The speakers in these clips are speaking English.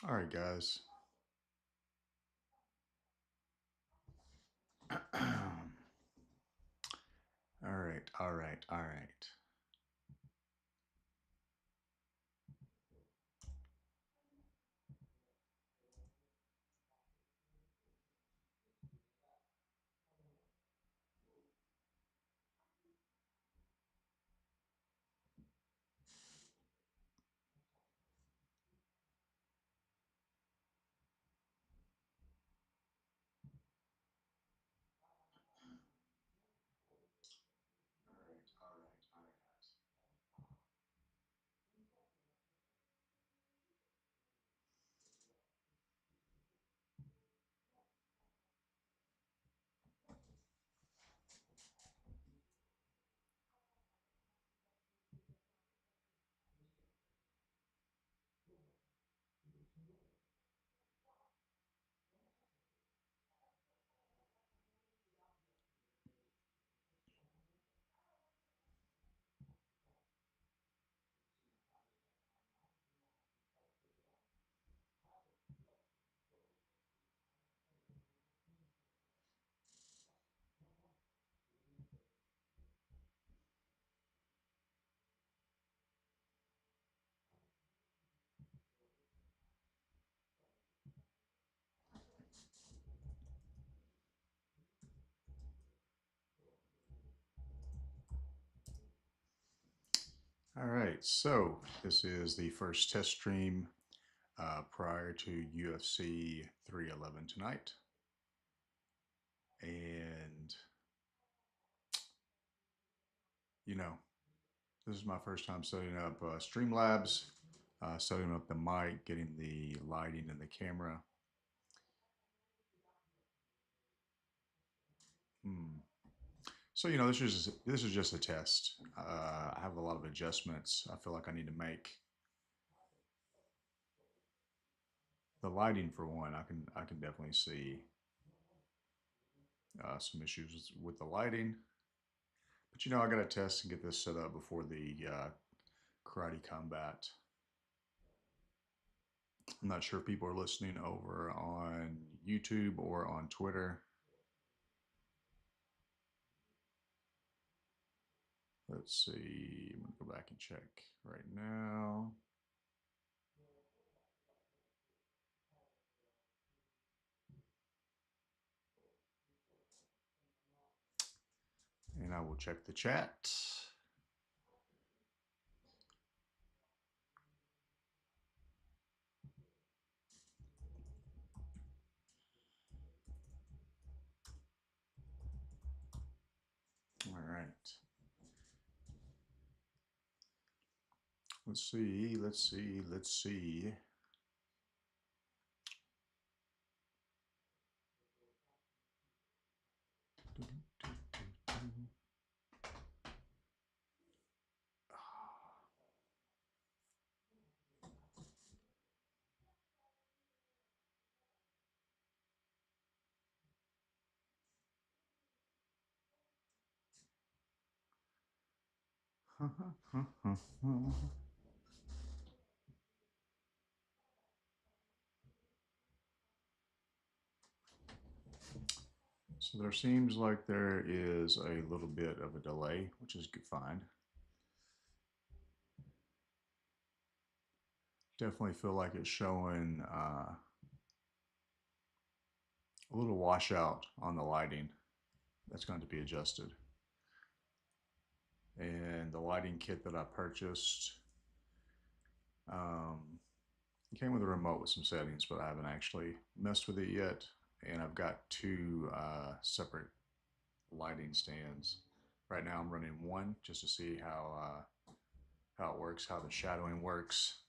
All right, guys. All right, all right, all right. All right, all right, all right, guys. All right, so this is the first test stream prior to UFC 311 tonight. And, you know, this is my first time setting up Streamlabs, setting up the mic, getting the lighting and the camera. So, this is just a test. I have a lot of adjustments I feel like I need to make. The lighting, for one, I can definitely see some issues with the lighting. But I got to test and get this set up before the karate combat. I'm not sure if people are listening over on YouTube or on Twitter. Let's see. I'm going to go back and check right now. And I will check the chat. All right. Let's see. Let's see. Let's see. So there seems like there is a little bit of a delay, which is fine. Definitely feel like it's showing a little washout on the lighting. That's going to be adjusted. And the lighting kit that I purchased, it came with a remote with some settings, but I haven't actually messed with it yet. And I've got two separate lighting stands. Right now I'm running one just to see how it works, how the shadowing works.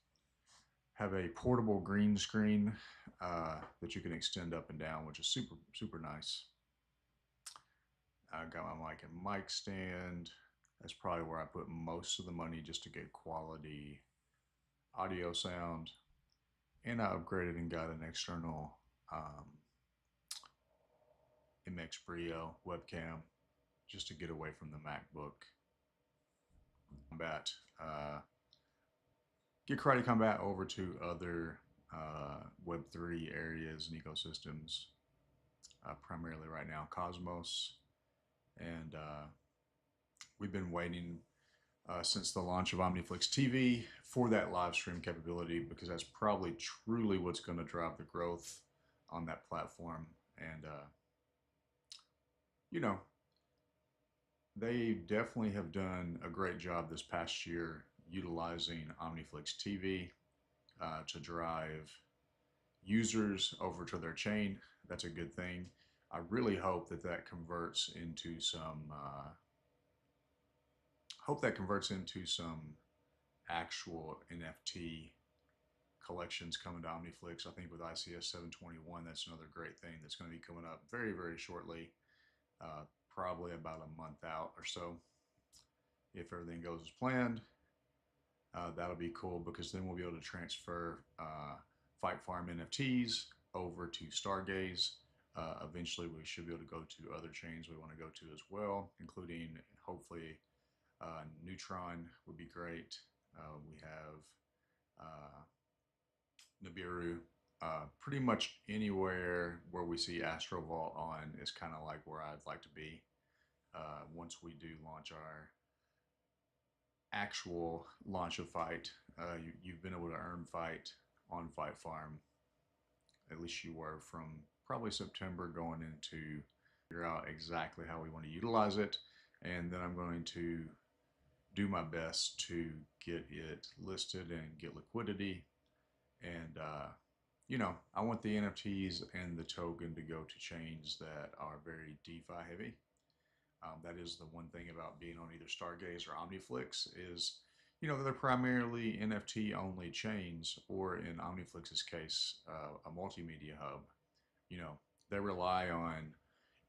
Have a portable green screen that you can extend up and down, which is super nice. I got my mic and mic stand. That's probably where I put most of the money just to get quality audio sound. And I upgraded and got an external MX Brio webcam just to get away from the MacBook. Combat, get Karate Combat over to other Web3 areas and ecosystems, primarily right now Cosmos. And we've been waiting since the launch of OmniFlix TV for that live stream capability, because that's probably truly what's going to drive the growth on that platform. And, you know, they definitely have done a great job this past year utilizing OmniFlix TV to drive users over to their chain. That's a good thing. I really hope that that converts into some actual NFT collections coming to OmniFlix. I think with ICS 721, that's another great thing that's going to be coming up very, very shortly, probably about a month out or so. If everything goes as planned, that'll be cool, because then we'll be able to transfer Fight Farm NFTs over to Stargaze. Eventually, we should be able to go to other chains we want to go to as well, including hopefully Neutron would be great. We have Nibiru. Pretty much anywhere where we see Astro Vault on is kind of like where I'd like to be once we do launch our actual launch of Fight. You've been able to earn Fight on Fight Farm. At least you were, from probably September going into figure out exactly how we want to utilize it. And then I'm going to do my best to get it listed and get liquidity. And, you know, I want the NFTs and the token to go to chains that are very DeFi heavy. That is the one thing about being on either Stargaze or OmniFlix is, you know, they're primarily NFT only chains, or in OmniFlix's case, a multimedia hub. You know, they rely on,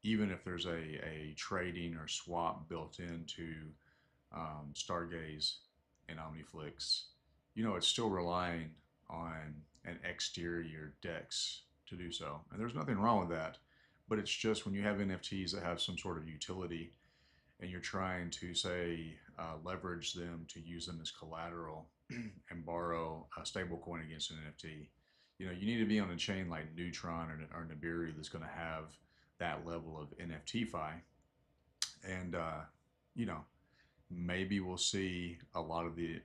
even if there's a trading or swap built into Stargaze and OmniFlix, you know, it's still relying on an exterior DEX to do so. And there's nothing wrong with that. But it's just when you have NFTs that have some sort of utility and you're trying to, say, leverage them to use them as collateral and borrow a stable coin against an NFT, you know, you need to be on a chain like Neutron or Nibiru that's going to have that level of NFT fi. And, you know, maybe we'll see a lot of the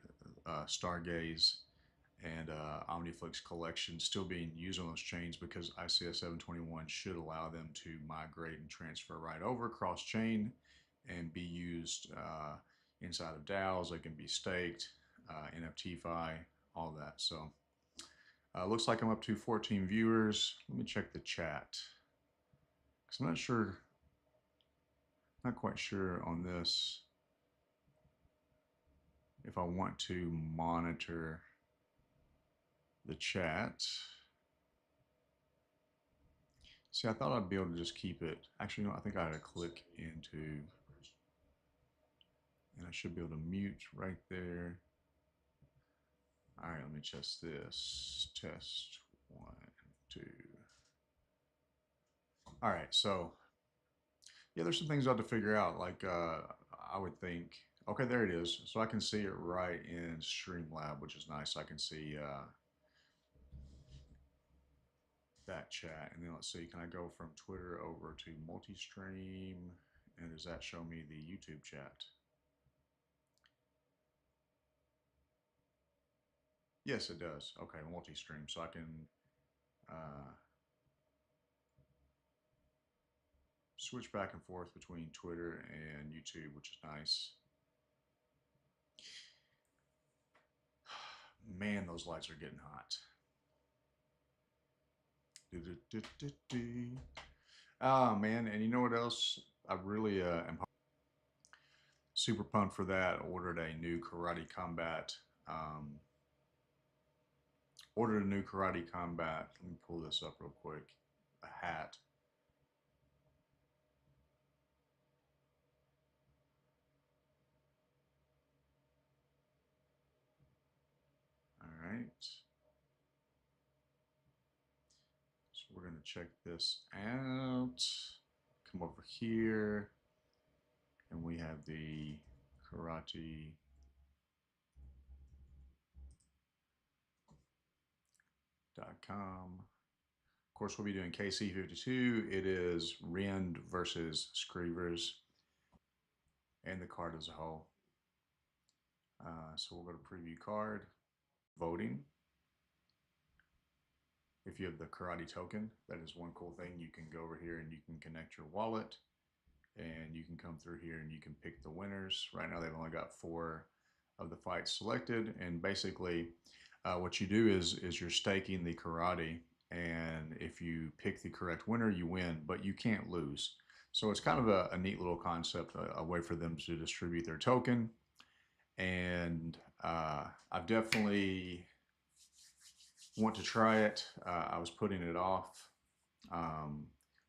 Stargaze and OmniFlix collections still being used on those chains, because ICS 721 should allow them to migrate and transfer right over cross-chain and be used inside of DAOs. They can be staked, NFTFi, all that. So looks like I'm up to 14 viewers. Let me check the chat, because I'm not quite sure on this if I want to monitor the chat. See, I thought I'd be able to just keep it. Actually, no, I think I had to click into, and I should be able to mute right there. All right, let me test this. Test 1, 2. All right, so yeah, there's some things I have to figure out. Like I would think, okay, there it is. So I can see it right in Streamlab, which is nice. I can see that chat. And then let's see, can I go from Twitter over to multi-stream? And does that show me the YouTube chat? Yes, it does. Okay, multi-stream. So I can switch back and forth between Twitter and YouTube, which is nice. Man, those lights are getting hot. Oh, man. And you know what else? I really am super pumped for that. Ordered a new Karate Combat. Ordered a new Karate Combat. Let me pull this up real quick. A hat. All right. So we're going to check this out. Come over here. And we have the Karate. Of course, we'll be doing KC52. It is Rend versus Screevers and the card as a whole. So we'll go to preview card, voting. If you have the karate token, that is one cool thing. You can go over here and you can connect your wallet and you can come through here and you can pick the winners. Right now they've only got 4 of the fights selected, and basically what you do is you're staking the karate, and if you pick the correct winner you win, but you can't lose. So it's kind of a neat little concept, a way for them to distribute their token. And I've definitely want to try it. I was putting it off.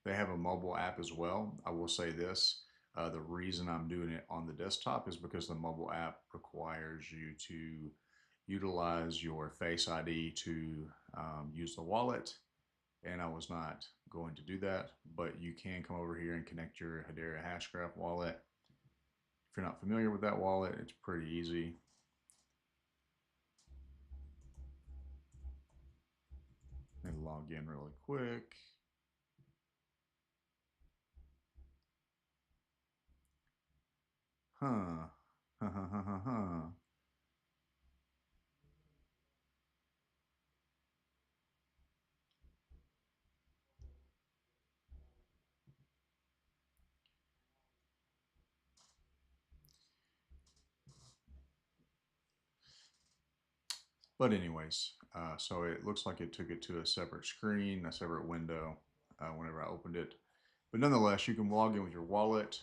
They have a mobile app as well. I will say this. The reason I'm doing it on the desktop is because the mobile app requires you to utilize your Face ID to use the wallet, and I was not going to do that, but you can come over here and connect your Hedera Hashgraph wallet. If you're not familiar with that wallet, it's pretty easy. Let me log in really quick. Huh. But anyways, so it looks like it took it to a separate screen, a separate window whenever I opened it. But nonetheless, you can log in with your wallet,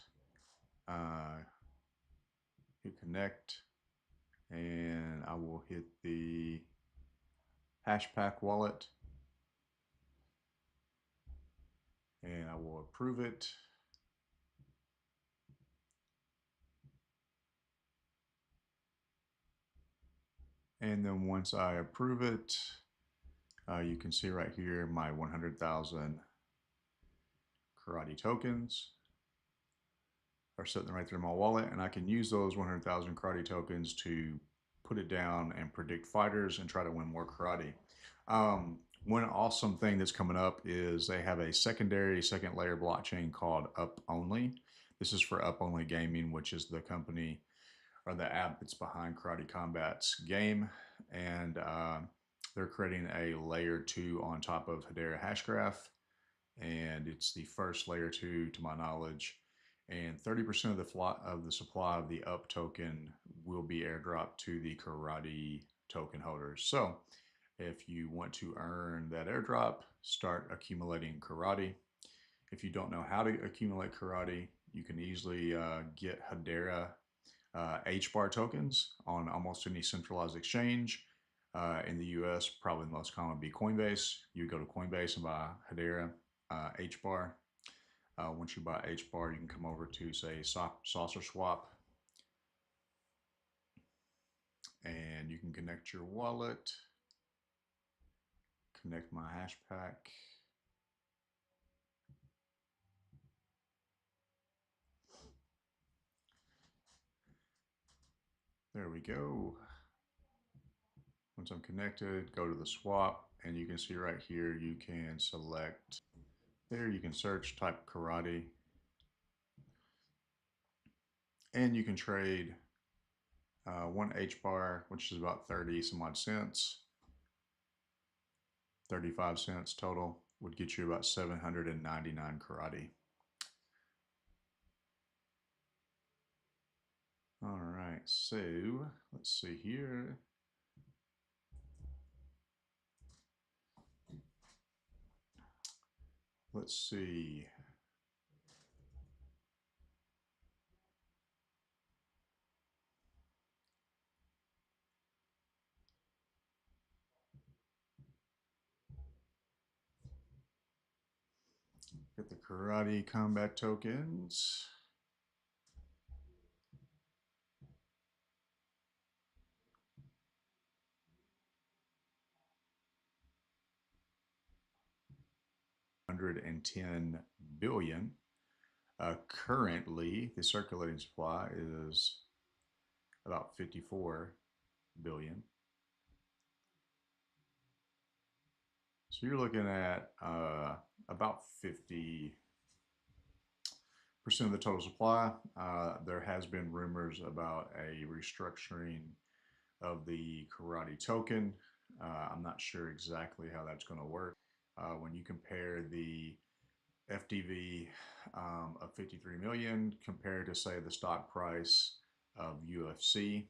hit connect, and I will hit the Hashpack wallet, and I will approve it. And then once I approve it, you can see right here my 100,000 karate tokens are sitting right there in my wallet, and I can use those 100,000 karate tokens to put it down and predict fighters and try to win more karate. One awesome thing that's coming up is they have a second layer blockchain called Up Only. This is for Up Only Gaming, which is the company or the app that's behind Karate Combat's game, and they're creating a layer 2 on top of Hedera Hashgraph, and it's the first layer 2 to my knowledge. And 30% of the supply of the Up token will be airdropped to the karate token holders. So if you want to earn that airdrop, start accumulating karate. If you don't know how to accumulate karate, you can easily get Hedera H-bar tokens on almost any centralized exchange. In the US, probably the most common would be Coinbase. You go to Coinbase and buy Hedera H-bar. Once you buy H-bar, you can come over to, say, Saucer Swap, and you can connect your wallet, connect my hash pack. There we go. Once I'm connected, go to the swap, and you can see right here, you can select there, you can search, type karate, and you can trade one H bar, which is about 30 some odd cents, 35 cents total, would get you about 799 karate. All right, so let's see here. Let's see. Get the karate combat tokens. $110 billion. Currently, the circulating supply is about 54 billion. So you're looking at about 50% of the total supply. There has been rumors about a restructuring of the karate token. I'm not sure exactly how that's going to work. When you compare the FDV of 53 million compared to, say, the stock price of UFC,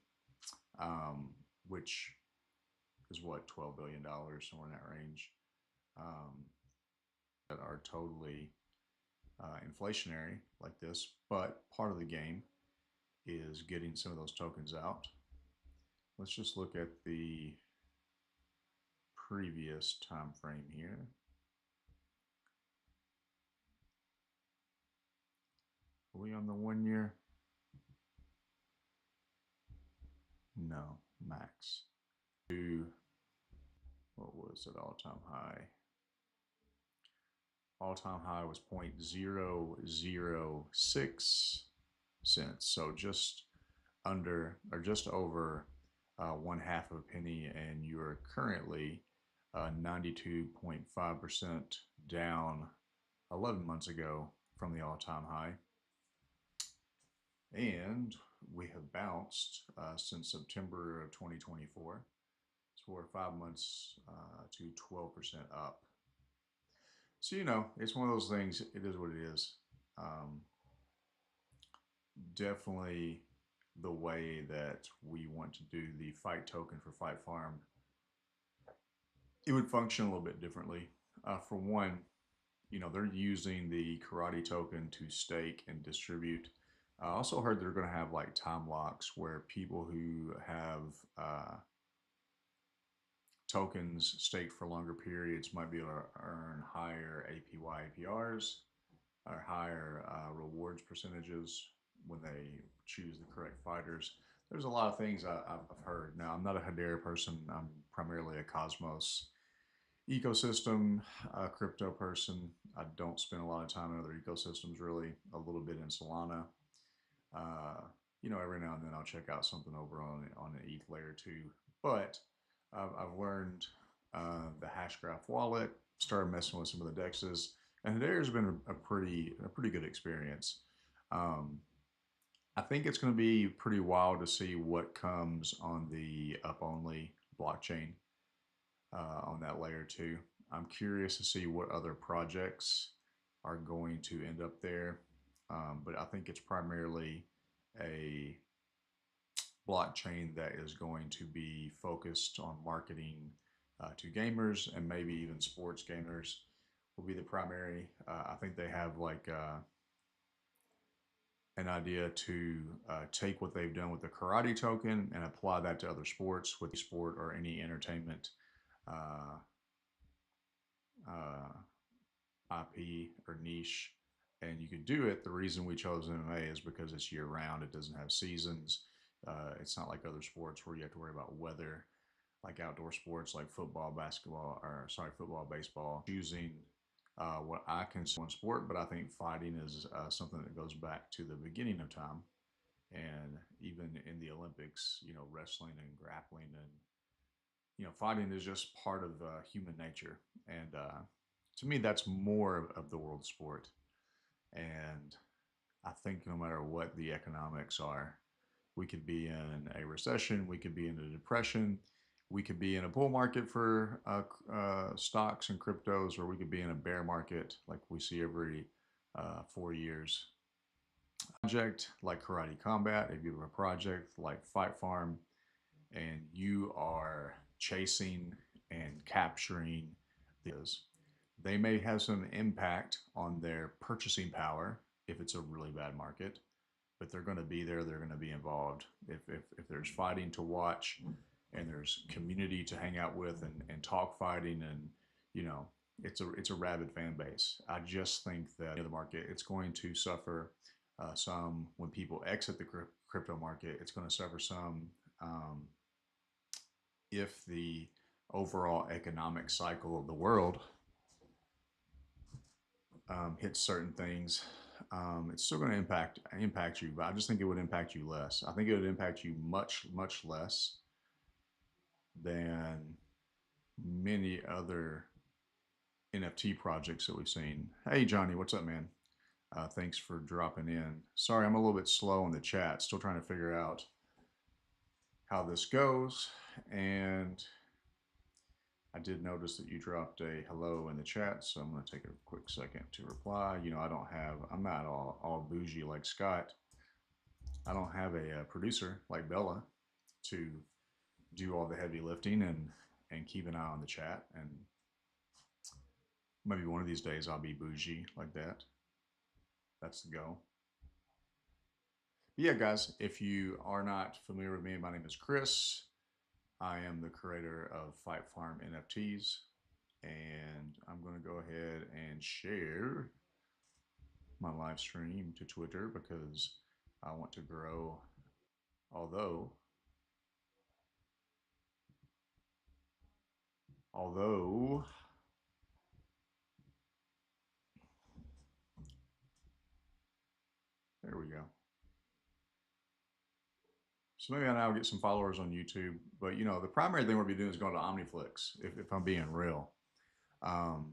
which is what, $12 billion, somewhere in that range, that are totally inflationary like this. But part of the game is getting some of those tokens out. Let's just look at the previous time frame here. Are we on the 1 year? No, max. What was it, all-time high? All-time high was 0.006 cents. So just under, or just over 1/2 of a penny, and you are currently 92.5% down 11 months ago from the all-time high. And we have bounced since September of 2024. So we're 5 months to 12% up. So, you know, it's one of those things, it is what it is. Definitely the way that we want to do the fight token for Fight Farm, it would function a little bit differently. For one, you know, they're using the karate token to stake and distribute. I also heard they're going to have like time locks where people who have tokens staked for longer periods might be able to earn higher APY, APRs, or higher rewards percentages when they choose the correct fighters. There's a lot of things I've heard. Now, I'm not a Hedera person. I'm primarily a Cosmos ecosystem crypto person. I don't spend a lot of time in other ecosystems, really. A little bit in Solana. You know, every now and then I'll check out something over on an ETH layer too. But I've learned the Hashgraph wallet, started messing with some of the dexes, and there's been a pretty good experience. I think it's going to be pretty wild to see what comes on the up-only blockchain on that layer too. I'm curious to see what other projects are going to end up there, but I think it's primarily a blockchain that is going to be focused on marketing to gamers, and maybe even sports gamers will be the primary. I think they have like an idea to take what they've done with the karate token and apply that to other sports, with sport or any entertainment IP or niche. And you can do it. The reason we chose MMA is because it's year round. It doesn't have seasons. It's not like other sports where you have to worry about weather, like outdoor sports like football, basketball, or sorry, football, baseball. Choosing what I consider one sport, but I think fighting is something that goes back to the beginning of time. And even in the Olympics, you know, wrestling and grappling and, you know, fighting is just part of human nature. And to me, that's more of the world sport. And I think no matter what the economics are, we could be in a recession, we could be in a depression, we could be in a bull market for stocks and cryptos, or we could be in a bear market like we see every 4 years. Project like Karate Combat, if you have a project like Fight Farm, and you are chasing and capturing this, they may have some impact on their purchasing power if it's a really bad market, but they're going to be there, they're going to be involved. If there's fighting to watch and there's community to hang out with and talk fighting, and, you know, it's a rabid fan base. I just think that the market, it's going to suffer some when people exit the crypto market. It's going to suffer some if the overall economic cycle of the world hits certain things. It's still going to impact you, but I just think it would impact you less. I think it would impact you much less than many other NFT projects that we've seen. Hey, Johnny, what's up, man? Thanks for dropping in. Sorry, I'm a little bit slow in the chat. Still trying to figure out how this goes. And I did notice that you dropped a hello in the chat, so I'm going to take a quick second to reply. You know, I'm not all bougie like Scott. I don't have a producer like Bella to do all the heavy lifting and keep an eye on the chat. And maybe one of these days I'll be bougie like that. That's the goal. But yeah, guys, if you are not familiar with me, my name is Chris. I am the creator of Fight Farm NFTs, and I'm going to go ahead and share my live stream to Twitter because I want to grow. Although there we go. So maybe I'll get some followers on YouTube, but you know, the primary thing we'll be doing is going to OmniFlix, if I'm being real. But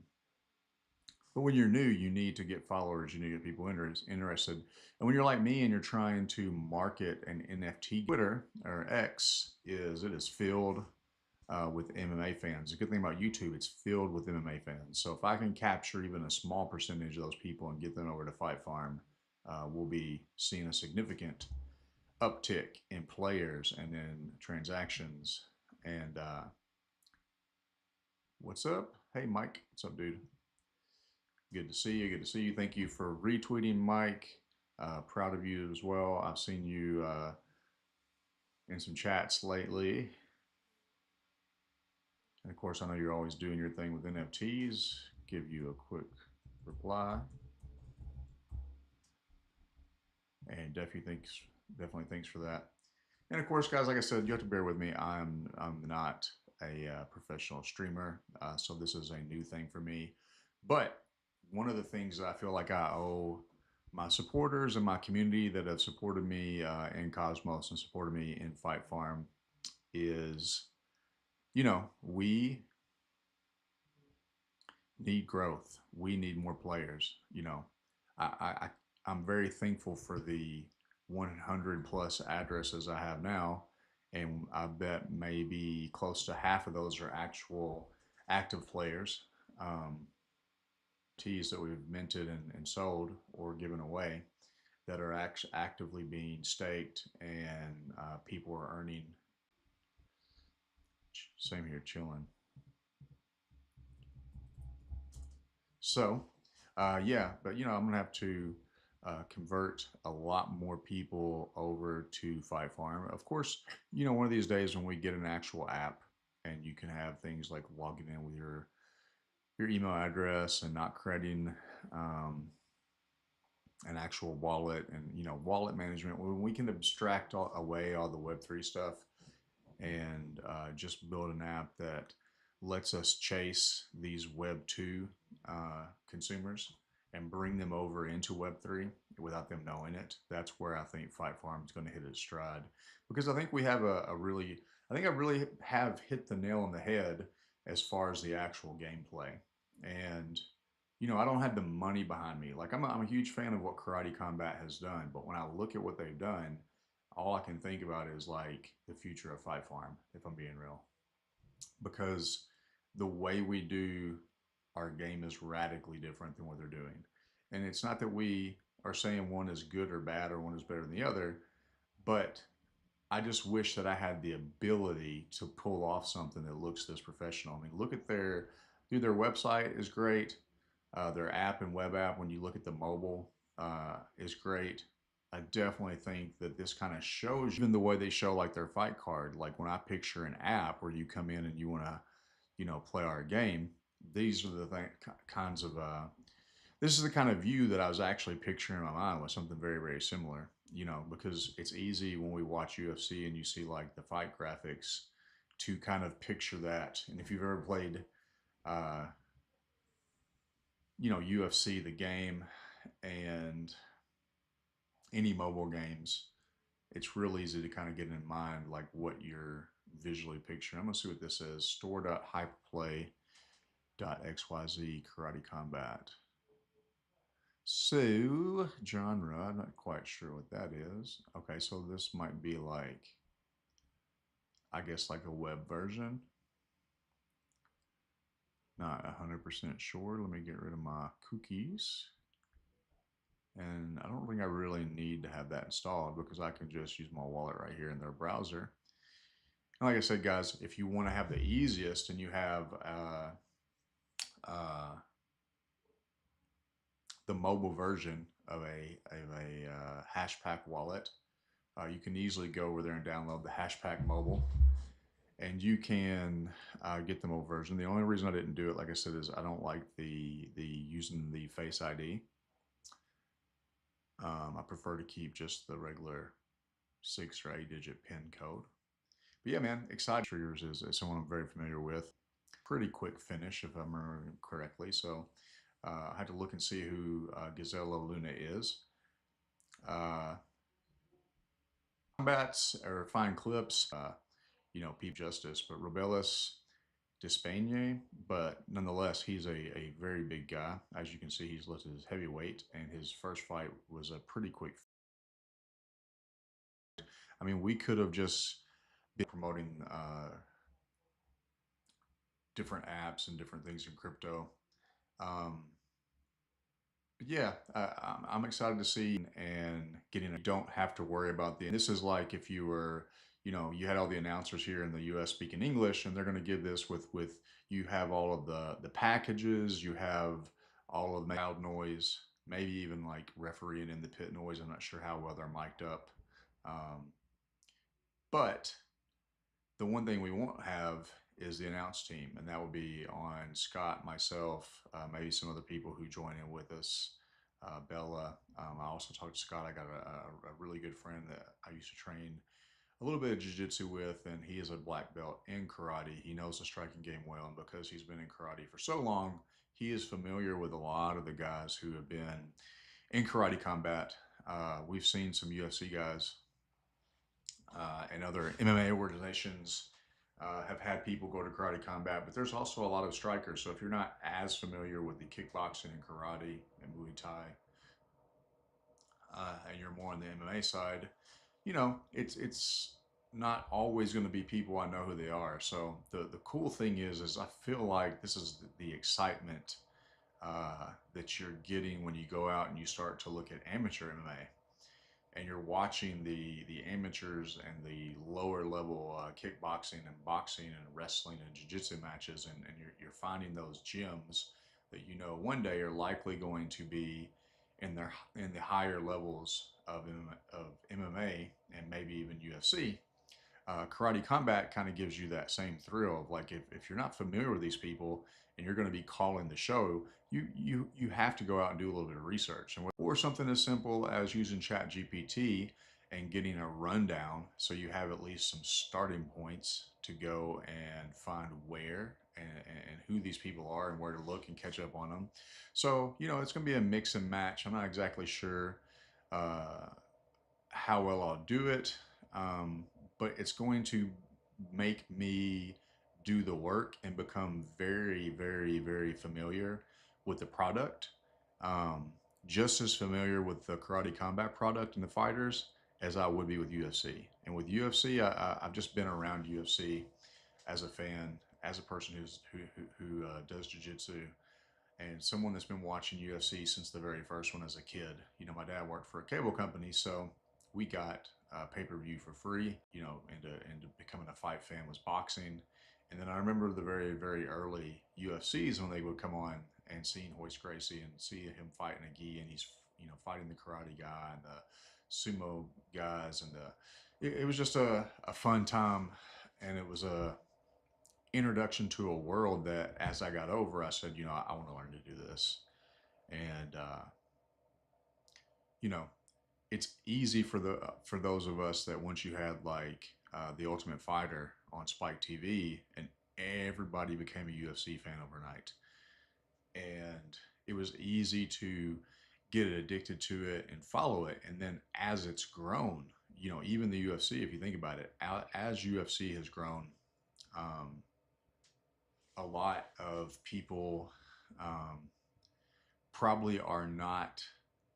when you're new, you need to get followers, you need to get people interested. And when you're like me and you're trying to market an NFT, Twitter or X is filled with MMA fans. The good thing about YouTube, it's filled with MMA fans. So if I can capture even a small percentage of those people and get them over to Fight Farm, we'll be seeing a significant uptick in players and in transactions. And what's up? Hey, Mike. What's up, dude? Good to see you. Good to see you. Thank you for retweeting, Mike. Proud of you as well. I've seen you in some chats lately. And of course, I know you're always doing your thing with NFTs. Give you a quick reply. And definitely thanks for that. And of course, guys, like I said, you have to bear with me. I'm not a professional streamer, so this is a new thing for me. But one of the things that I feel like I owe my supporters and my community that have supported me in Cosmos and supported me in Fight Farm is, you know, we need growth. We need more players. You know, I'm very thankful for the 100 plus addresses I have now, and I bet maybe close to half of those are actual active players. Teas that we've minted and sold or given away that are actively being staked, and people are earning. Same here, chilling. So, yeah, but you know, I'm gonna have to convert a lot more people over to Fight Farm. Of course, you know, one of these days when we get an actual app and you can have things like logging in with your email address and not creating an actual wallet and, you know, wallet management, when we can abstract away all the Web3 stuff and just build an app that lets us chase these Web2 consumers and bring them over into Web3 without them knowing it. That's where I think Fight Farm is going to hit its stride, because I think we have I really have hit the nail on the head as far as the actual gameplay. And you know, I don't have the money behind me. Like I'm a huge fan of what Karate Combat has done, but when I look at what they've done, all I can think about is like the future of Fight Farm, if I'm being real, because the way we do our game is radically different than what they're doing. And it's not that we are saying one is good or bad or one is better than the other, but I just wish that I had the ability to pull off something that looks this professional. I mean, look at their website is great. Their app and web app, when you look at the mobile, is great. I definitely think that this kind of shows, even the way they show like their fight card. Like when I picture an app where you come in and you want to, you know, play our game, these are the kinds of, this is the kind of view that I was actually picturing in my mind with something very, very similar, you know, because it's easy when we watch UFC and you see like the fight graphics to kind of picture that. And if you've ever played, you know, UFC, the game, and any mobile games, it's real easy to kind of get in mind like what you're visually picturing. I'm gonna see what this is. Store.hyperplay .xyz karate combat. So, genre, I'm not quite sure what that is. Okay, so this might be like, I guess like a web version. Not 100% sure. Let me get rid of my cookies. And I don't think I really need to have that installed because I can just use my wallet right here in their browser. And like I said, guys, if you want to have the easiest and you have uh, the mobile version of a Hashpack wallet, you can easily go over there and download the Hashpack mobile, and you can get the mobile version. The only reason I didn't do it, like I said, is I don't like the using the Face ID. I prefer to keep just the regular 6 or 8-digit PIN code. But yeah, man, excited. Triggers is someone I'm very familiar with. Pretty quick finish, if I'm remembering correctly. So I had to look and see who Gazella Luna is. Combats or fine clips, you know, Peep Justice, but Rebellis Despagne, but nonetheless, he's a very big guy. As you can see, he's listed as heavyweight, and his first fight was a pretty quick. I mean, we could have just been promoting different apps and different things in crypto. Um, yeah, I'm excited to see and getting. You don't have to worry about the. This is like if you were, you know, you had all the announcers here in the U.S. speaking English, and they're going to give this with you have all of the packages, you have all of the loud noise, maybe even like refereeing in the pit noise. I'm not sure how well they're mic'd up, um, but the one thing we won't have is the announce team, and that will be on Scott, myself, maybe some other people who join in with us. Bella. I also talked to Scott. I got a really good friend that I used to train a little bit of jiu-jitsu with, and he is a black belt in karate. He knows the striking game well, and because he's been in karate for so long, he is familiar with a lot of the guys who have been in karate combat. We've seen some UFC guys and other MMA organizations have had people go to karate combat, but there's also a lot of strikers. So if you're not as familiar with the kickboxing and karate and Muay Thai, and you're more on the MMA side, you know, it's not always going to be people I know who they are. So the cool thing is I feel like this is the excitement that you're getting when you go out and you start to look at amateur MMA, and you're watching the amateurs and the lower level kickboxing and boxing and wrestling and jiu-jitsu matches, and you're finding those gems that you know one day are likely going to be in the higher levels of MMA and maybe even UFC. Karate combat kind of gives you that same thrill of like if you're not familiar with these people and you're going to be calling the show, you have to go out and do a little bit of research, and or something as simple as using Chat GPT and getting a rundown so you have at least some starting points to go and find where and who these people are and where to look and catch up on them. So you know it's going to be a mix and match. I'm not exactly sure uh, how well I'll do it, um, but it's going to make me do the work and become very, very, very familiar with the product. Um, just as familiar with the karate combat product and the fighters as I would be with UFC. And with UFC, I've just been around UFC as a fan, as a person who does jiu-jitsu, and someone that's been watching UFC since the very first one as a kid. You know, my dad worked for a cable company, so we got pay-per-view for free. You know, into becoming a fight fan was boxing, and then I remember the very very early UFCs when they would come on and seeing Hoist Gracie and see him fighting a gi, and he's fighting the karate guy and the sumo guys, and it was just a fun time, and it was a introduction to a world that as I got over, I said, I want to learn to do this. And, you know, it's easy for those of us that once you had like the Ultimate Fighter on Spike TV, and everybody became a UFC fan overnight. And it was easy to get addicted to it and follow it. And then as it's grown, even the UFC, if you think about it, as UFC has grown, um, a lot of people um, probably are not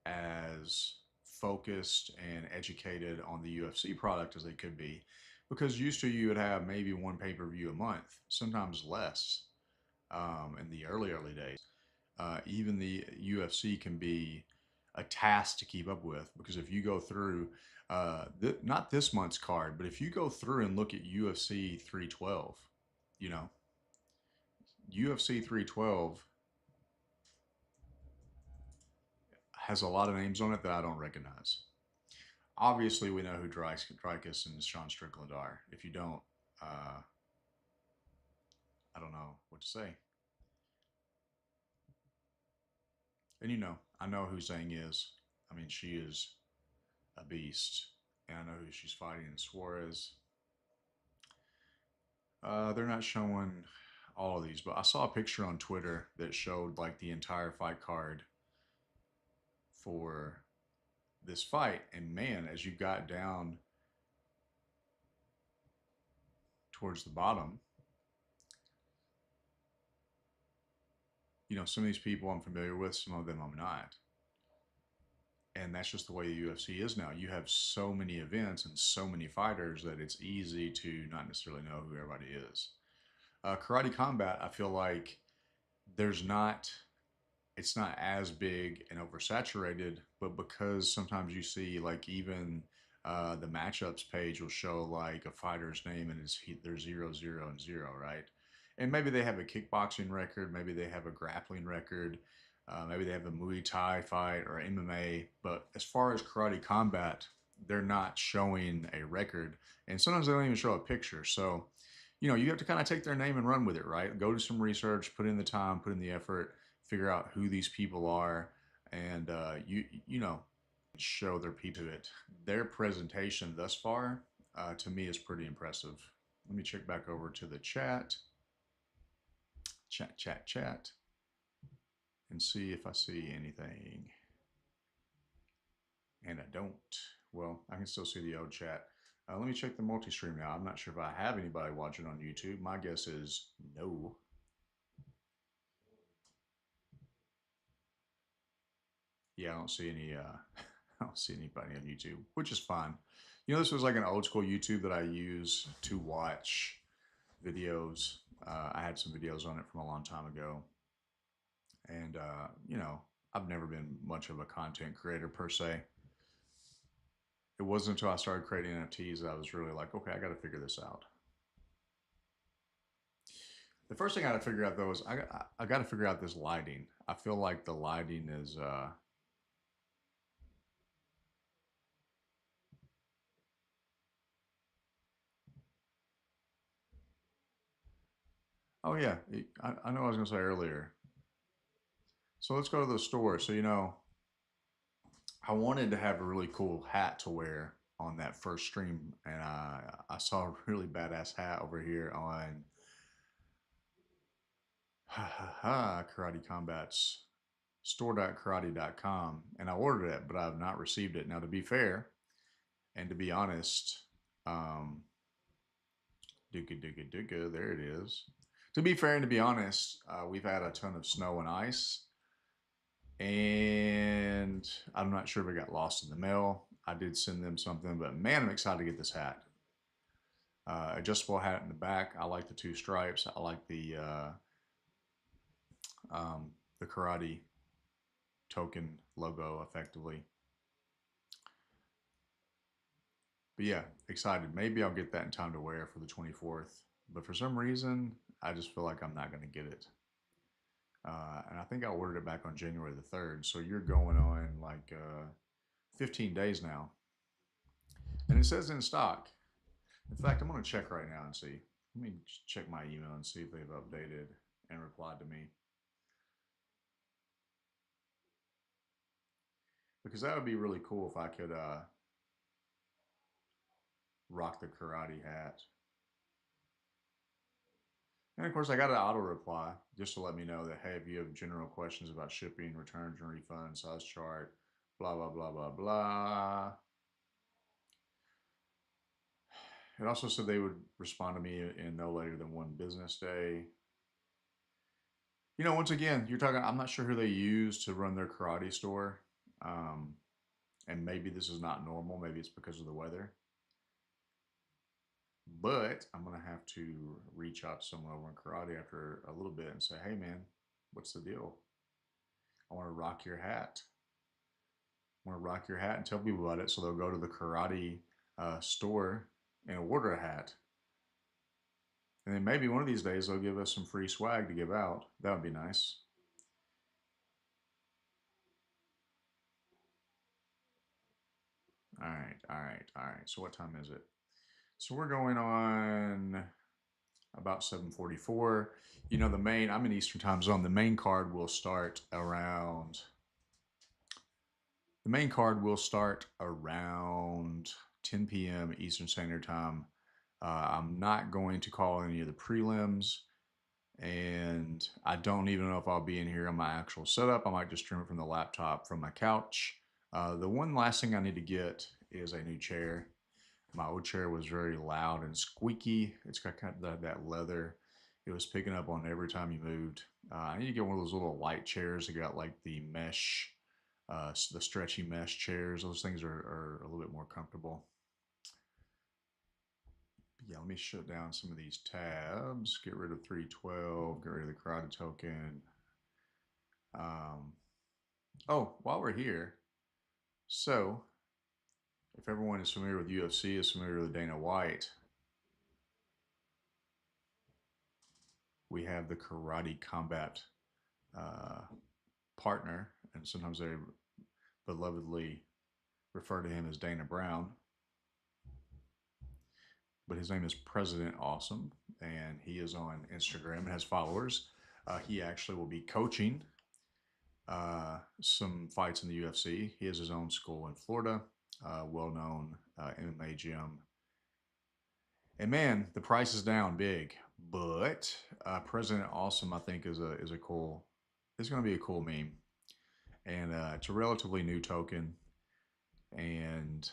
as focused and educated on the UFC product as they could be, because used to you would have maybe one pay-per-view a month, sometimes less, in the early days. Even the UFC can be a task to keep up with, because if you go through not this month's card, but if you go through and look at UFC 312, you know, UFC 312 has a lot of names on it that I don't recognize. Obviously, we know who Dreykus and Sean Strickland are. If you don't, uh, I don't know what to say. And I know who Zhang is. I mean, she is a beast, and I know who she's fighting in Suarez. They're not showing all of these, but I saw a picture on Twitter that showed like the entire fight card for this fight, and man, as you got down towards the bottom, some of these people I'm familiar with, some of them I'm not. And that's just the way the UFC is now. You have so many events and so many fighters that it's easy to not necessarily know who everybody is. Karate Combat, I feel like there's not, it's not as big and oversaturated, but because sometimes you see like even the matchups page will show like a fighter's name and they're 0, 0, and 0, right? And maybe they have a kickboxing record, maybe they have a grappling record, maybe they have a Muay Thai fight or MMA. But as far as Karate Combat, they're not showing a record, and sometimes they don't even show a picture. So, you have to kind of take their name and run with it, right? Go do some research, put in the time, put in the effort, figure out who these people are, and show their people to it. Their presentation thus far, to me, is pretty impressive. Let me check back over to the chat, and see if I see anything. And I don't. Well, I can still see the old chat. Let me check the multi-stream now. I'm not sure if I have anybody watching on YouTube. My guess is no. Yeah, I don't see any. I don't see anybody on YouTube, which is fine. This was like an old school YouTube that I use to watch videos. I had some videos on it from a long time ago, and I've never been much of a content creator per se. It wasn't until I started creating NFTs that I was really like, okay, I got to figure this out. The first thing I got to figure out though is I got to figure out this lighting. I feel like the lighting is oh yeah, I know what I was gonna say earlier. So let's go to the store. So I wanted to have a really cool hat to wear on that first stream, and I saw a really badass hat over here on Karate Combat's store.karate.com, and I ordered it, but I have not received it. Now, to be fair and to be honest, there it is. To be fair and to be honest, we've had a ton of snow and ice, and I'm not sure if it got lost in the mail. I did send them something, but man, I'm excited to get this hat. Adjustable hat in the back. I like the two stripes. I like the karate token logo effectively. But yeah, excited. Maybe I'll get that in time to wear for the 24th. But for some reason, I just feel like I'm not going to get it. And I think I ordered it back on January the 3rd. So you're going on like 15 days now. And it says in stock. In fact, I'm going to check right now and see. Let me check my email and see if they've updated and replied to me. Because that would be really cool if I could rock the karate hat. And of course, I got an auto reply just to let me know that, hey, if you have general questions about shipping, returns, and refunds, size chart, blah, blah, blah, blah, blah. It also said they would respond to me in no later than one business day. You know, once again, you're talking. I'm not sure who they use to run their karate store, um, and maybe this is not normal. Maybe it's because of the weather. But I'm gonna have to reach out to someone over in karate after a little bit and say, "Hey, man, what's the deal? I want to rock your hat. I want to rock your hat and tell people about it, so they'll go to the karate store and order a hat. And then maybe one of these days they'll give us some free swag to give out. That would be nice." All right, all right, all right. So what time is it? So we're going on about 7:44. You know, the main, I'm in Eastern time zone. The main card will start around 10 p.m. Eastern Standard Time. I'm not going to call any of the prelims, and I don't even know if I'll be in here on my actual setup. I might just stream it from the laptop from my couch. The one last thing I need to get is a new chair. My old chair was very loud and squeaky. It's got kind of that leather. It was picking up on every time you moved. I need to get one of those little light chairs that got like the mesh, the stretchy mesh chairs. Those things are a little bit more comfortable. But yeah, let me shut down some of these tabs. Get rid of 312. Get rid of the karate token. Um, oh, while we're here, so if everyone is familiar with UFC, is familiar with Dana White, we have the Karate Combat uh, partner, and sometimes they belovedly refer to him as Dana Brown, but his name is President Awesome, and he is on Instagram and has followers. He actually will be coaching some fights in the UFC. He has his own school in Florida, well known MMA gym. And man, the price is down big, but President Awesome, I think, is a cool. It's going to be a cool meme, and it's a relatively new token, and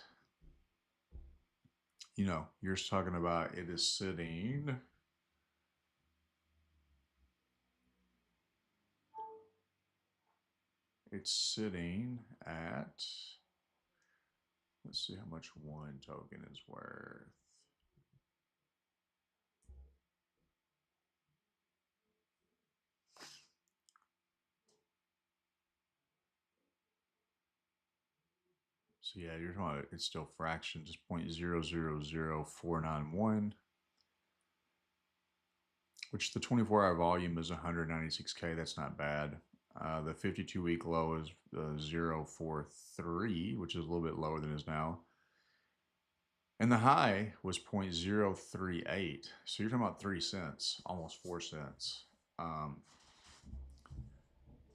you know, you're talking about it is sitting. It's sitting at. Let's see how much one token is worth. So yeah, you're talking about it's still fraction, just 0.000491, which the 24-hour volume is 196K. That's not bad. The 52-week low is 043, which is a little bit lower than it is now. And the high was 0.038. So you're talking about 3 cents, almost 4 cents. Um,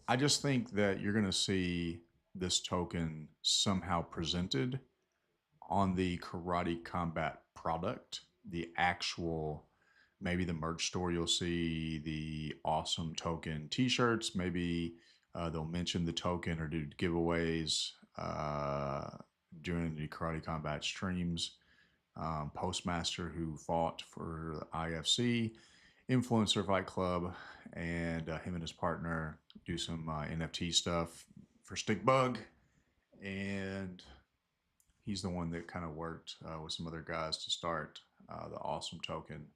I just think that you're going to see this token somehow presented on the Karate Combat product, the actual, maybe the merch store. You'll see the awesome token T-shirts. Maybe they'll mention the token or do giveaways during the Karate Combat streams. Postmaster who fought for the IFC, Influencer Fight Club, and him and his partner do some NFT stuff for Stickbug. And he's the one that kind of worked with some other guys to start the awesome token.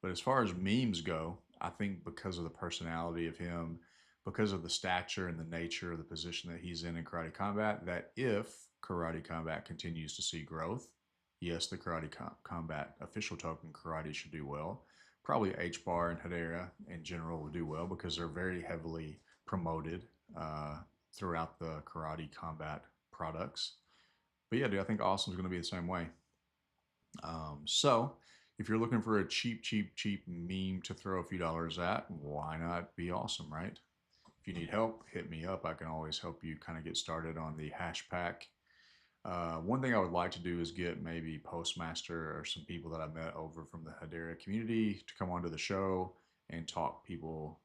But as far as memes go, I think because of the personality of him, because of the stature and the nature of the position that he's in Karate Combat, that if Karate Combat continues to see growth, yes, the Karate Combat official token Karate should do well. Probably H Bar and Hedera in general will do well because they're very heavily promoted throughout the Karate Combat products. But yeah, dude, I think Awesome's going to be the same way. So if you're looking for a cheap meme to throw a few dollars at, why not be awesome, right? If you need help, hit me up. I can always help you kind of get started on the hash pack. One thing I would like to do is get maybe Postmaster or some people that I met over from the Hedera community to come onto the show and talk people,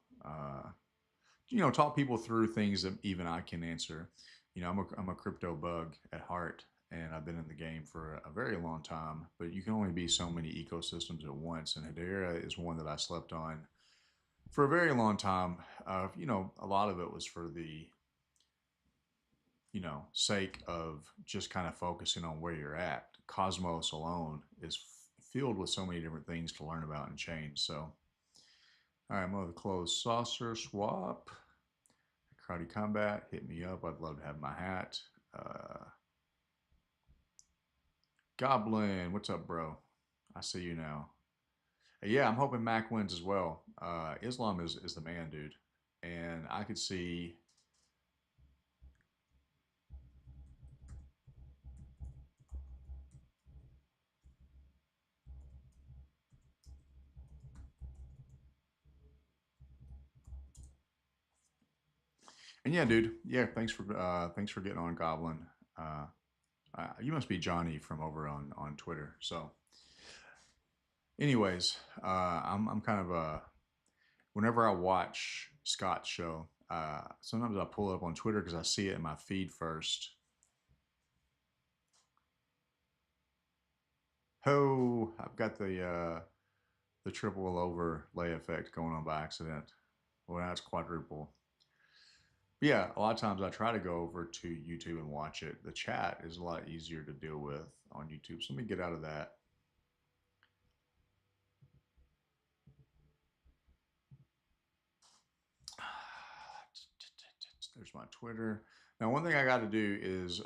talk people through things that even I can answer. You know, I'm a crypto bug at heart, and I've been in the game for a very long time. But you can only be so many ecosystems at once, and Hedera is one that I slept on for a very long time, a lot of it was for the, sake of just kind of focusing on where you're at. Cosmos alone is filled with so many different things to learn about and change. So, all right, I'm going to close saucer swap. Karate Combat, hit me up. I'd love to have my hat. Goblin, what's up, bro? I see you now. Yeah, I'm hoping Mac wins as well. Islam is the man, dude. And I could see. And yeah, dude. Yeah, thanks for getting on Goblin. Uh, you must be Johnny from over on Twitter. So, anyways, I'm kind of whenever I watch Scott's show, sometimes I pull it up on Twitter because I see it in my feed first. Oh, I've got the triple overlay effect going on by accident. Well, that's quadruple. But yeah, a lot of times I try to go over to YouTube and watch it. The chat is a lot easier to deal with on YouTube. So let me get out of that. There's my Twitter. Now, one thing I got to do is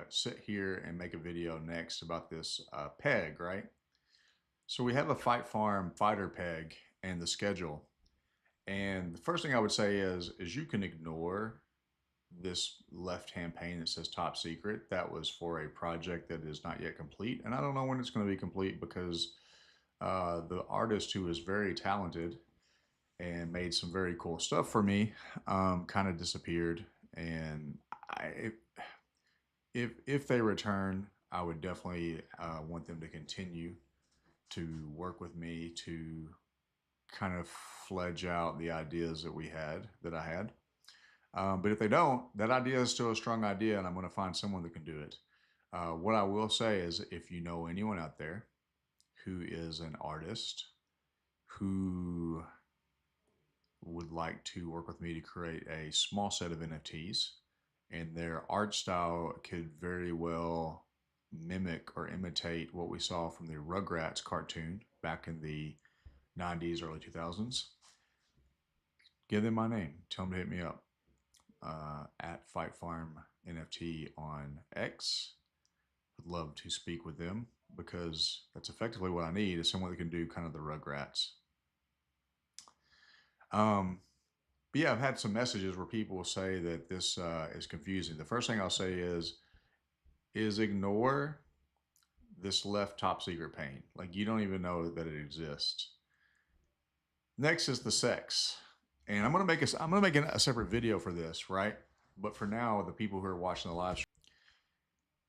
sit here and make a video next about this peg, right? So we have a Fight Farm fighter peg and the schedule. And the first thing I would say is you can ignore this left-hand pane that says top secret. That was for a project that is not yet complete. And I don't know when it's going to be complete because the artist, who is very talented and made some very cool stuff for me, kind of disappeared. And if they return, I would definitely want them to continue to work with me to kind of fledge out the ideas that I had. But if they don't, that idea is still a strong idea, and I'm going to find someone that can do it. What I will say is, if you know anyone out there who is an artist who would like to work with me to create a small set of NFTs, and their art style could very well mimic or imitate what we saw from the Rugrats cartoon back in the 90s, early 2000s, give them my name. Tell them to hit me up at Fight Farm NFT on X. Would love to speak with them because that's effectively what I need, is someone that can do kind of the Rugrats. But yeah, I've had some messages where people will say that this is confusing. The first thing I'll say is ignore this left top secret pane. Like, you don't even know that it exists. Next is the sex. And I'm gonna make a separate video for this, right? But for now, the people who are watching the live stream,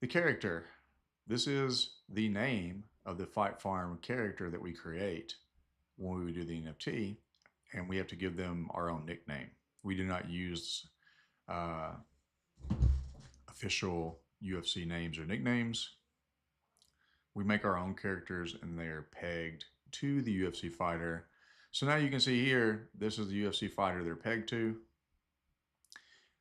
the character. This is the name of the Fight Farm character that we create when we do the NFT, and we have to give them our own nickname. We do not use official UFC names or nicknames. We make our own characters, and they are pegged to the UFC fighter. So now you can see here, this is the UFC fighter they're pegged to.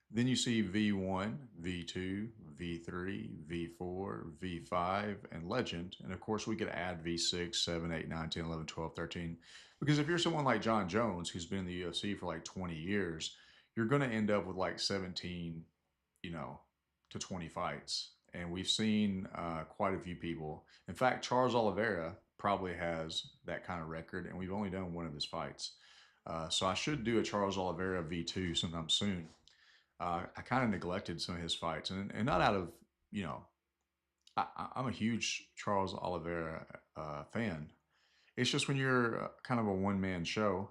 Then you see V1, V2, V3, V4, V5, and Legend. And of course, we could add V6, 7, 8, 9, 10, 11, 12, 13. Because if you're someone like John Jones, who's been in the UFC for like 20 years, you're going to end up with like 17, to 20 fights. And we've seen quite a few people. In fact, Charles Oliveira probably has that kind of record, and we've only done one of his fights. So I should do a Charles Oliveira V2 sometime soon. I kind of neglected some of his fights, and not out of, I'm a huge Charles Oliveira fan. It's just when you're kind of a one-man show.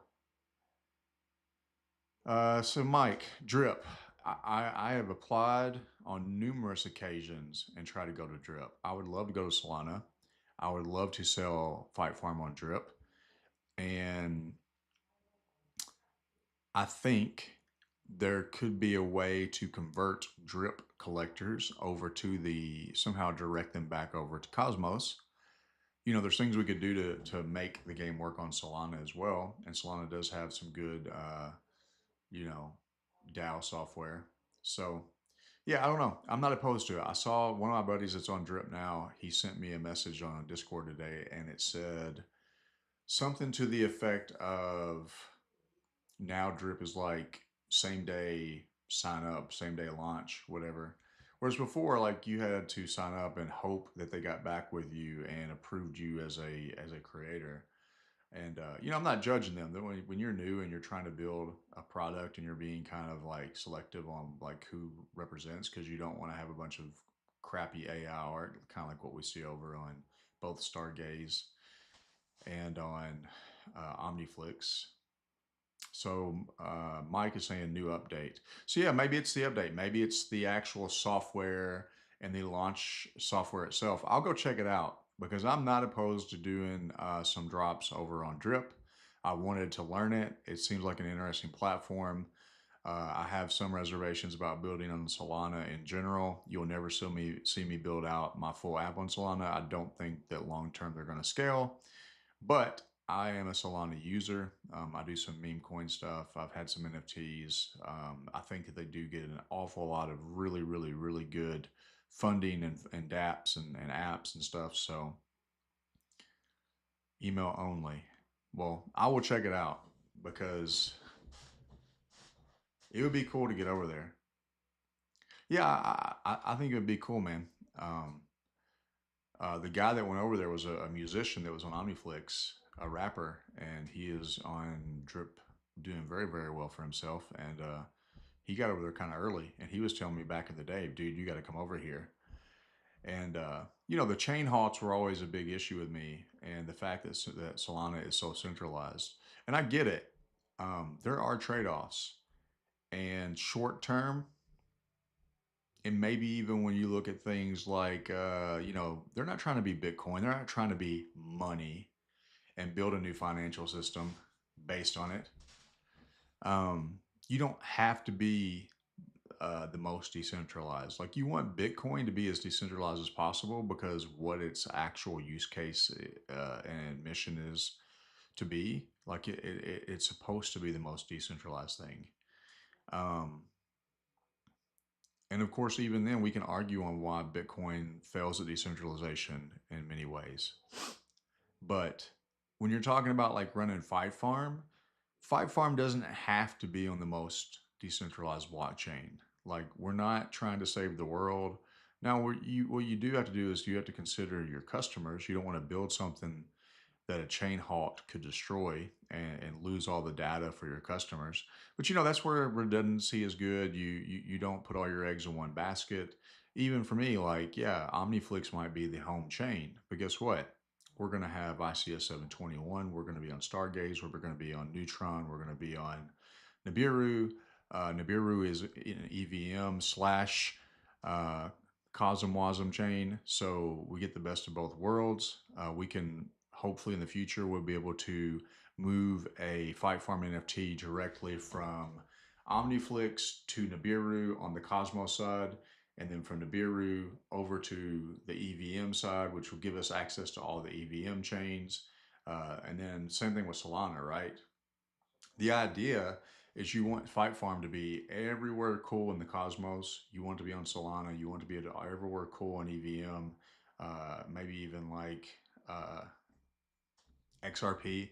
So Mike, Drip, I have applied on numerous occasions and tried to go to Drip. I would love to go to Solana. I would love to sell Fight Farm on Drip. And I think there could be a way to convert Drip collectors over to somehow direct them back over to Cosmos. there's things we could do to make the game work on Solana as well. And Solana does have some good, you know, DAO software. So yeah, I don't know. I'm not opposed to it. I saw one of my buddies that's on Drip now. He sent me a message on Discord today, and it said something to the effect of now Drip is like same day sign up, same day launch, whatever. Whereas before, like you had to sign up and hope that they got back with you and approved you as a creator. And I'm not judging them. When you're new and you're trying to build a product and you're being kind of like selective on like who represents, because you don't want to have a bunch of crappy AI art, kind of like what we see over on both Stargaze and on Omniflix. So Mike is saying new update. So yeah, maybe it's the update. Maybe it's the actual software and the launch software itself. I'll go check it out because I'm not opposed to doing some drops over on Drip. I wanted to learn it. It seems like an interesting platform. I have some reservations about building on Solana in general. You'll never see me build out my full app on Solana. I don't think that long term they're going to scale. But I am a Solana user. I do some meme coin stuff. I've had some NFTs. I think that they do get an awful lot of really, really, really good funding and dApps and apps and stuff. So email only. Well, I will check it out because it would be cool to get over there. Yeah, I think it would be cool, man. Um, the guy that went over there was a musician that was on Omniflix, a rapper, and he is on Drip doing very, very well for himself. And he got over there kind of early, and he was telling me back in the day, dude, you got to come over here. And the chain halts were always a big issue with me, and the fact that Solana is so centralized, and I get it. There are trade offs, and short term, and maybe even when you look at things like they're not trying to be Bitcoin, they're not trying to be money and build a new financial system based on it. You don't have to be the most decentralized. Like you want Bitcoin to be as decentralized as possible because what its actual use case and mission is to be, like it's supposed to be the most decentralized thing. um, And of course, even then, we can argue on why Bitcoin fails at decentralization in many ways. But when you're talking about like running Fight Farm doesn't have to be on the most decentralized blockchain. Like we're not trying to save the world. Now, what you do have to do is you have to consider your customers. You don't want to build something that a chain halt could destroy and lose all the data for your customers. But that's where redundancy is good. You don't put all your eggs in one basket. Even for me, like yeah, Omniflix might be the home chain, but guess what? We're going to have ICS 721. We're going to be on Stargaze. We're going to be on Neutron. We're going to be on Nibiru. Nibiru is an EVM slash uh, Cosm chain. So we get the best of both worlds. We can hopefully in the future we'll be able to move a Fight Farm NFT directly from Omniflix to Nibiru on the Cosmos side, and then from Nibiru over to the EVM side, which will give us access to all the EVM chains. And then same thing with Solana, right? The idea is you want Fight Farm to be everywhere cool in the Cosmos. You want to be on Solana. You want to be everywhere cool on EVM. Maybe even like XRP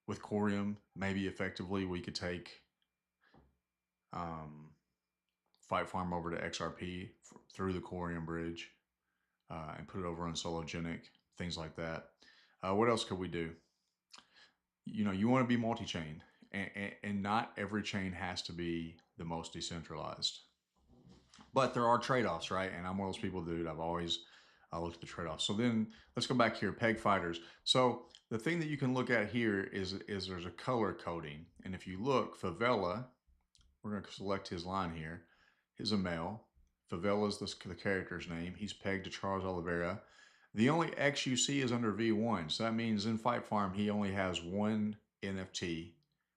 with Corium. Maybe effectively we could take um, Fight Farm over to XRP through the Corium bridge and put it over on Sologenic, things like that. What else could we do? You want to be multi-chain, and not every chain has to be the most decentralized. But there are trade-offs, right? And I'm one of those people, dude. I looked at the trade-offs. So then let's go back here, peg fighters. So the thing that you can look at here is there's a color coding. And if you look, Favela, we're going to select his line here. He's a male. Favela is the character's name. He's pegged to Charles Oliveira. The only X you see is under V1. So that means in Fight Farm, he only has one NFT.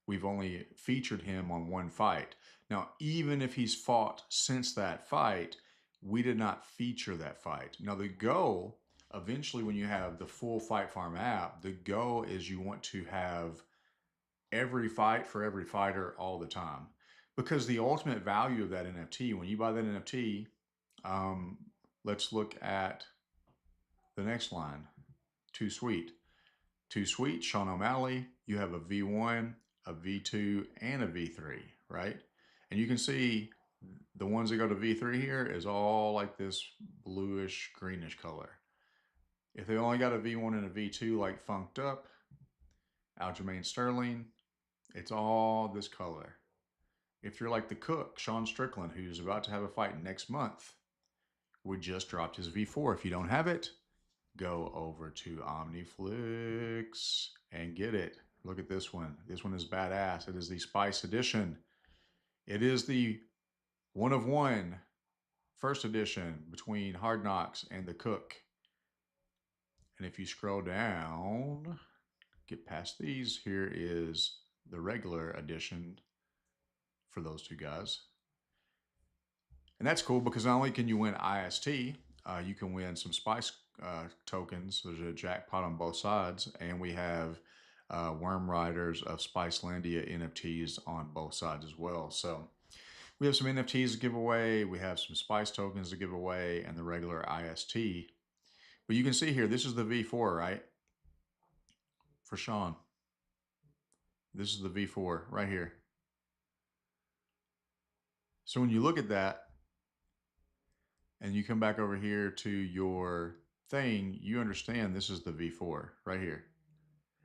We've only featured him on one fight. Now, even if he's fought since that fight, we did not feature that fight. Now, the goal eventually when you have the full Fight Farm app, the goal is you want to have every fight for every fighter all the time. Because the ultimate value of that NFT, when you buy that NFT, um, let's look at the next line. Too Sweet. Too Sweet, Sean O'Malley, you have a V1, a V2, and a V3, right? And you can see the ones that go to V3 here is all like this bluish, greenish color. If they only got a V1 and a V2 like Funked Up, Aljamain Sterling, it's all this color. If you're like the Cook, Sean Strickland, who's about to have a fight next month, we just dropped his V4. If you don't have it, go over to OmniFlix and get it. Look at this one. This one is badass. It is the Spice Edition. It is the one of one first edition between Hard Knocks and the Cook. And if you scroll down, get past these, here is the regular edition for those two guys. And that's cool because not only can you win IST, you can win some Spice tokens. There's a jackpot on both sides, and we have Worm Riders of Spicelandia NFTs on both sides as well. So we have some NFTs to give away, we have some Spice tokens to give away, and the regular IST. But you can see here, this is the V4, right? For Sean. This is the V4 right here. So when you look at that, and you come back over here to your thing, you understand this is the V4 right here.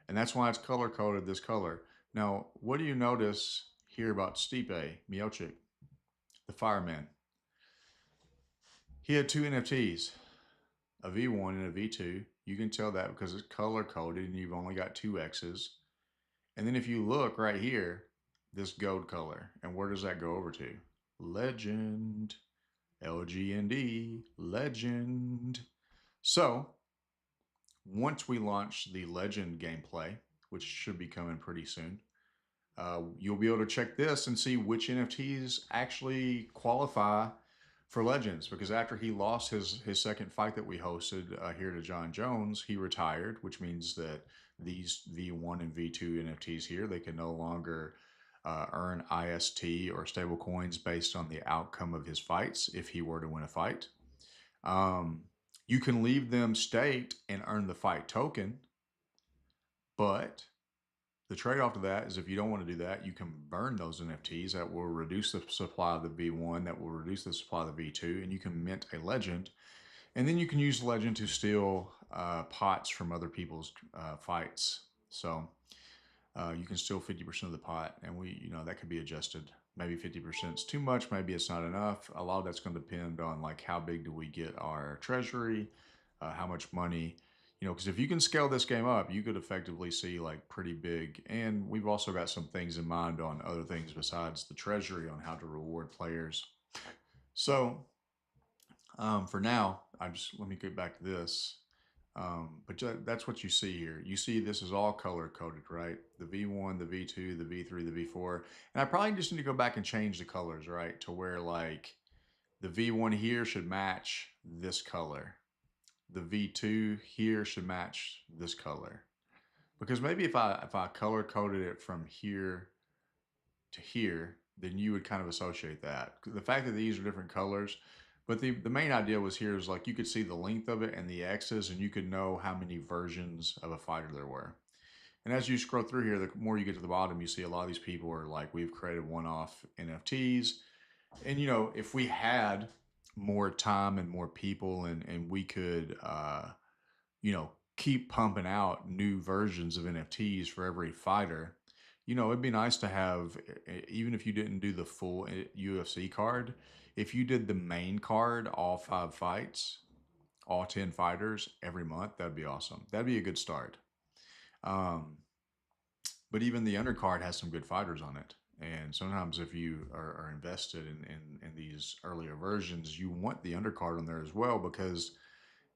And that's why it's color coded this color. Now, what do you notice here about Stipe Miocic, the fireman? He had two NFTs, a V1 and a V2. You can tell that because it's color coded and you've only got two X's. And then if you look right here, this gold color, and where does that go over to? Legend. LGND, legend. So once we launch the legend gameplay, which should be coming pretty soon, you'll be able to check this and see which NFTs actually qualify for legends. Because after he lost his second fight that we hosted here to John Jones, he retired, which means that these V1 and V2 NFTs here, they can no longer earn IST or stable coins based on the outcome of his fights if he were to win a fight. You can leave them staked and earn the fight token, but the trade-off to that is if you don't want to do that, you can burn those NFTs. That will reduce the supply of the V1, that will reduce the supply of the V2, and you can mint a legend. And then you can use legend to steal pots from other people's fights. So you can steal 50% of the pot, and that could be adjusted. Maybe 50% is too much, maybe it's not enough. A lot of that's going to depend on like how big do we get our treasury, how much money, because if you can scale this game up, you could effectively see like pretty big. And we've also got some things in mind on other things besides the treasury on how to reward players. So for now, let me get back to this. But that's what you see here. You see this is all color coded, right? The V1, the V2, the V3, the V4. And I probably just need to go back and change the colors, right? To where like the V1 here should match this color. The V2 here should match this color. Because maybe if I color coded it from here to here, then you would kind of associate that. The fact that these are different colors, but the main idea was here is like you could see the length of it and the X's, and you could know how many versions of a fighter there were. And as you scroll through here, the more you get to the bottom, you see a lot of these people are like, we've created one-off NFTs. And, if we had more time and more people and we could, keep pumping out new versions of NFTs for every fighter, it'd be nice to have, even if you didn't do the full UFC card, if you did the main card, all 5 fights, all 10 fighters every month, that'd be awesome. That'd be a good start. But even the undercard has some good fighters on it. And sometimes if you are invested in these earlier versions, you want the undercard on there as well because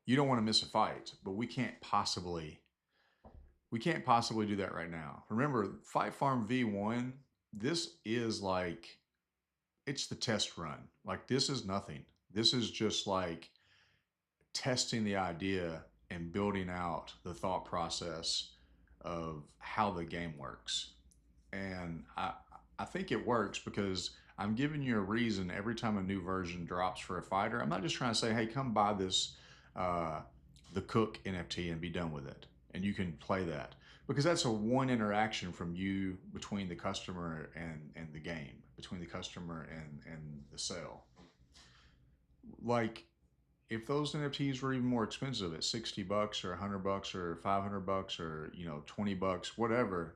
you don't want to miss a fight. But we can't possibly do that right now. Remember, Fight Farm V1, this is like, it's the test run. Like, this is nothing. This is just like testing the idea and building out the thought process of how the game works. And I think it works because I'm giving you a reason every time a new version drops for a fighter. I'm not just trying to say, hey, come buy this, uh, the Cook NFT and be done with it. And you can play that. Because that's a one interaction from you between the customer and the game, between the customer and the sale. Like, if those NFTs were even more expensive at 60 bucks or 100 bucks or 500 bucks or, 20 bucks, whatever,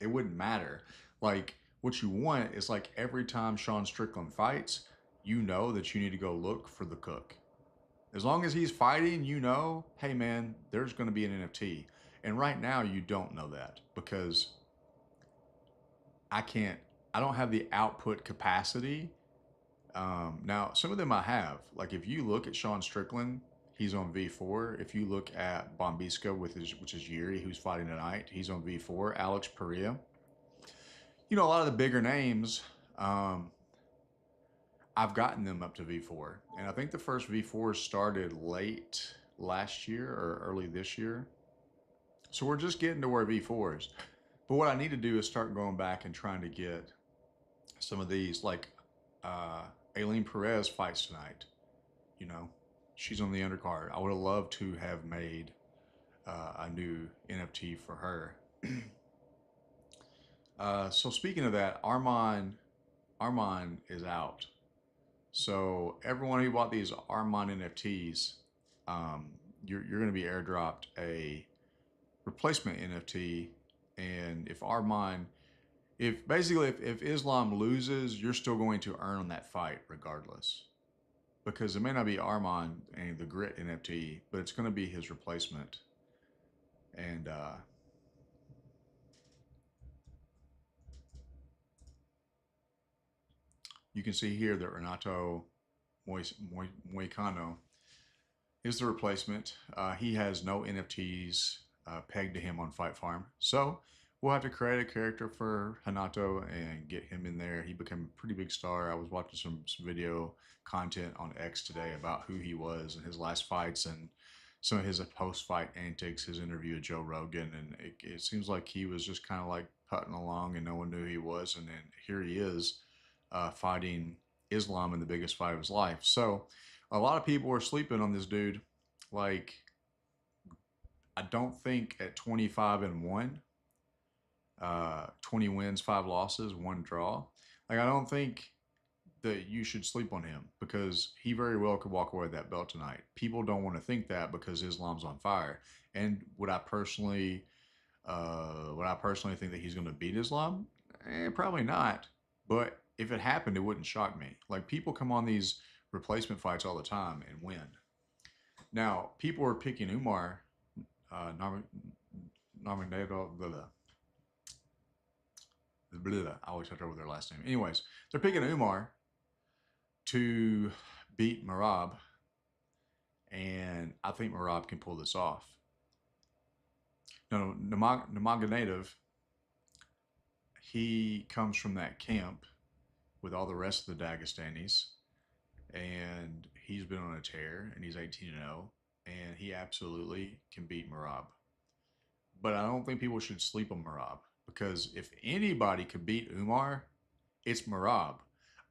it wouldn't matter. Like, what you want is like every time Sean Strickland fights, you know that you need to go look for the Cook. As long as he's fighting, hey man, there's going to be an NFT. And right now you don't know that because I can't, I don't have the output capacity. Now, some of them I have. Like if you look at Sean Strickland, he's on V4. If you look at Bombiska, which is Yuri, who's fighting tonight, he's on V4. Alex Perea. A lot of the bigger names, um, I've gotten them up to V4. And I think the first V4 started late last year or early this year. So we're just getting to where V4s. But what I need to do is start going back and trying to get some of these, like uh, Aileen Perez fights tonight. You know, she's on the undercard. I would have loved to have made a new NFT for her. So speaking of that, Armand is out. So everyone who bought these Armand NFTs, um, you're going to be airdropped a replacement NFT. And if Islam loses, you're still going to earn on that fight regardless. Because it may not be Armand and the Grit NFT, but it's going to be his replacement. And you can see here that Renato Moicano is the replacement. He has no NFTs pegged to him on Fight Farm. So we'll have to create a character for Hanato and get him in there. He became a pretty big star. I was watching some video content on X today about who he was and his last fights and some of his post-fight antics, his interview with Joe Rogan. And it seems like he was just kind of like putting along and no one knew who he was. And then here he is fighting Islam in the biggest fight of his life. So a lot of people are sleeping on this dude. Like, I don't think at 25-1, 20 wins, 5 losses, 1 draw. Like, I don't think that you should sleep on him because he very well could walk away with that belt tonight. People don't want to think that because Islam's on fire. And would I personally think that he's going to beat Islam? Probably not. But if it happened, it wouldn't shock me. Like, people come on these replacement fights all the time and win. Now, people are picking Umar Nurmagomedov. I always have trouble with their last name. Anyways, they're picking Umar to beat Merab, and I think Merab can pull this off. No, Nurmagomedov, he comes from that camp with all the rest of the Dagestanis, and he's been on a tear, and he's 18-0, and he absolutely can beat Merab. But I don't think people should sleep on Merab because if anybody could beat Umar, it's Merab.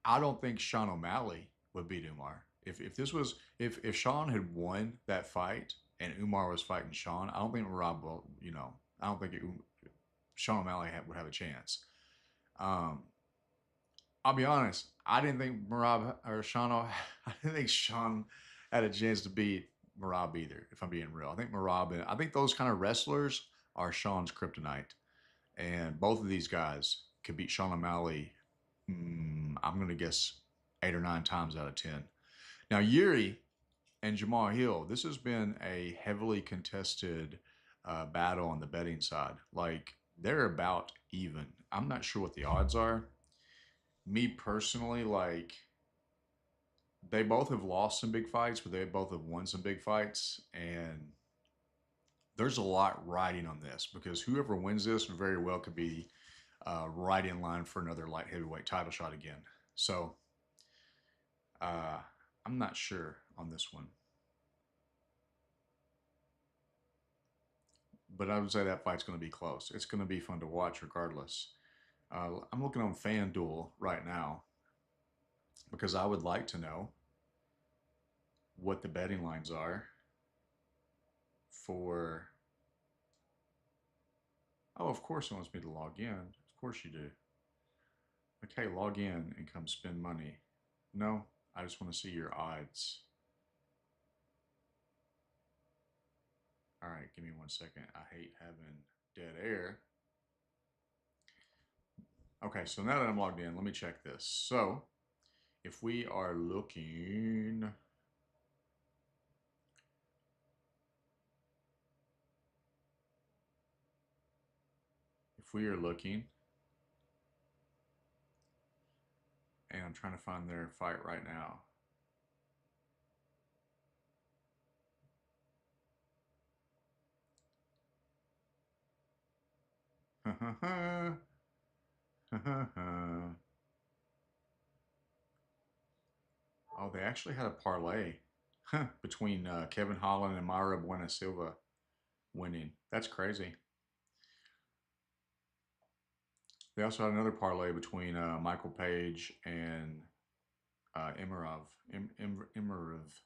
I don't think Sean O'Malley would beat Umar. If Sean had won that fight and Umar was fighting Sean, I don't think Merab will. I don't think Sean O'Malley would have a chance. I'll be honest. I didn't think Merab or Sean. I didn't think Sean had a chance to beat Merab either. If I'm being real, I think Merab. I think those kind of wrestlers are Sean's kryptonite, and both of these guys could beat Sean O'Malley. I'm going to guess 8 or 9 times out of 10. Now Yuri and Jamal Hill. This has been a heavily contested battle on the betting side. Like, they're about even. I'm not sure what the odds are. Me personally, like, they both have lost some big fights, but they both have won some big fights. And there's a lot riding on this because whoever wins this very well could be right in line for another light heavyweight title shot again. So I'm not sure on this one. but I would say that fight's going to be close. It's going to be fun to watch regardless. I'm looking on FanDuel right now because I would like to know what the betting lines are for. Oh, of course it wants me to log in. Of course you do. Okay, log in and come spend money. No, I just want to see your odds. All right, give me 1 second. I hate having dead air. Okay, so now that I'm logged in, let me check this. So if we are looking, and I'm trying to find their fight right now. Oh, they actually had a parlay between Kevin Holland and Mayra Buena Silva winning. That's crazy. They also had another parlay between Michael Page and Imarov. Imarov.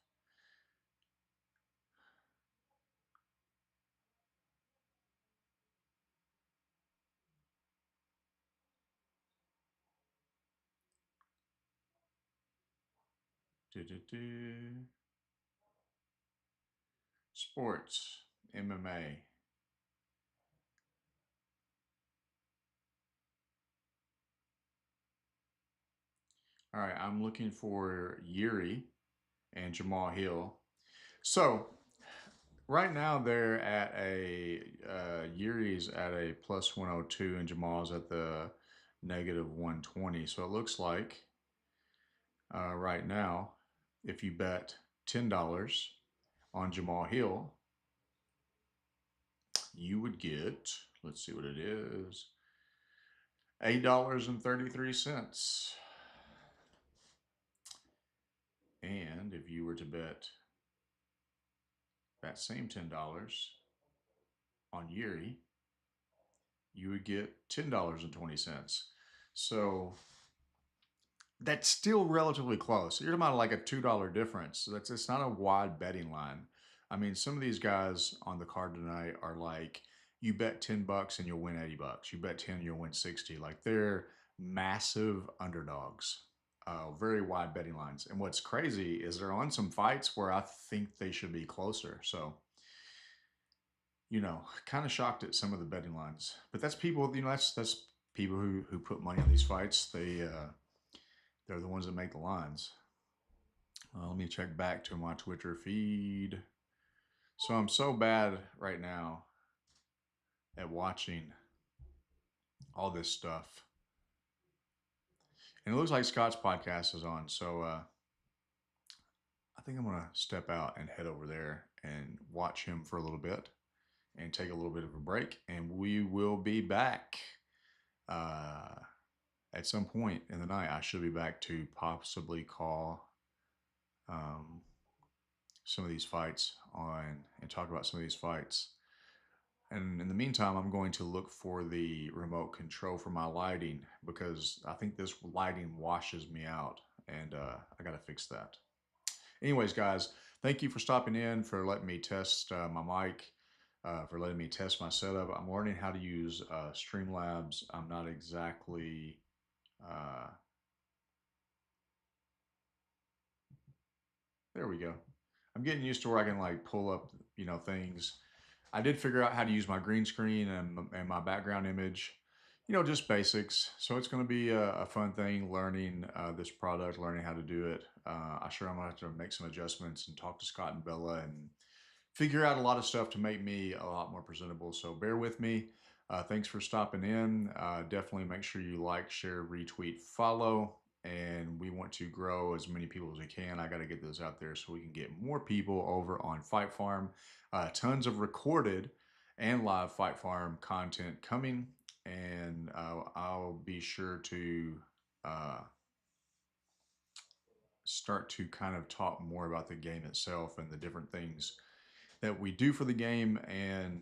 Sports, MMA. All right, I'm looking for Yuri and Jamal Hill. So right now they're at a Yuri's at a plus 102 and Jamal's at the negative 120. So it looks like right now, if you bet $10 on Jamal Hill, you would get, let's see what it is, $8.33. And if you were to bet that same $10 on Yuri, you would get $10.20. So that's still relatively close. You're talking about like a $2 difference. So it's not a wide betting line. I mean, some of these guys on the card tonight are like, you bet $10 and you'll win $80. You bet 10, you'll win 60. Like they're massive underdogs. Very wide betting lines. And what's crazy is they're on some fights where I think they should be closer. So, kind of shocked at some of the betting lines. But that's people, that's people who put money on these fights. They're the ones that make the lines. Let me check back to my Twitter feed. So I'm so bad right now at watching all this stuff. And it looks like Scott's podcast is on. So I think I'm going to step out and head over there and watch him for a little bit and take a little bit of a break. And we will be back at some point in the night. I should be back to possibly call some of these fights on and talk about some of these fights. And in the meantime, I'm going to look for the remote control for my lighting because I think this lighting washes me out and I got to fix that. Anyways, guys, thank you for stopping in, for letting me test my mic, for letting me test my setup. I'm learning how to use Streamlabs. I'm not exactly... there we go. I'm getting used to where I can like pull up, things. I did figure out how to use my green screen and my background image, just basics. So it's going to be a fun thing learning this product, learning how to do it. I'm sure I'm going to have to make some adjustments and talk to Scott and Bella and figure out a lot of stuff to make me a lot more presentable. So bear with me. Thanks for stopping in. Definitely make sure you like, share, retweet, follow. And we want to grow as many people as we can. I got to get those out there so we can get more people over on Fight Farm. Tons of recorded and live Fight Farm content coming. And I'll be sure to start to kind of talk more about the game itself and the different things that we do for the game and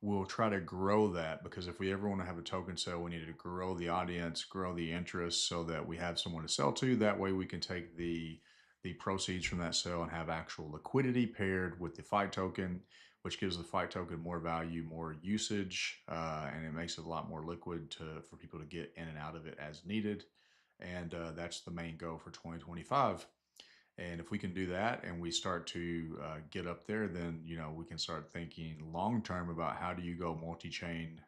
we'll try to grow that, because if we ever want to have a token sale, we need to grow the audience, grow the interest, so that we have someone to sell to. That way we can take the proceeds from that sale and have actual liquidity paired with the fight token, which gives the fight token more value, more usage, and it makes it a lot more liquid for people to get in and out of it as needed. And that's the main goal for 2025. And if we can do that and we start to get up there, then we can start thinking long term about how do you go multi-chain.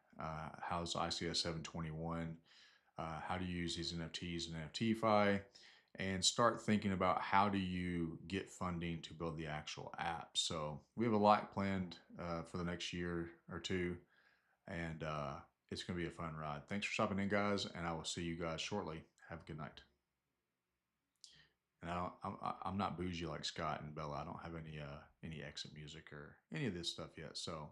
How's ICS 721? How do you use these NFTs and NFTFi? And start thinking about how do you get funding to build the actual app. So we have a lot planned for the next year or two, and it's going to be a fun ride. Thanks for stopping in, guys, and I will see you guys shortly. Have a good night. And I'm not bougie like Scott and Bella. I don't have any exit music or any of this stuff yet. So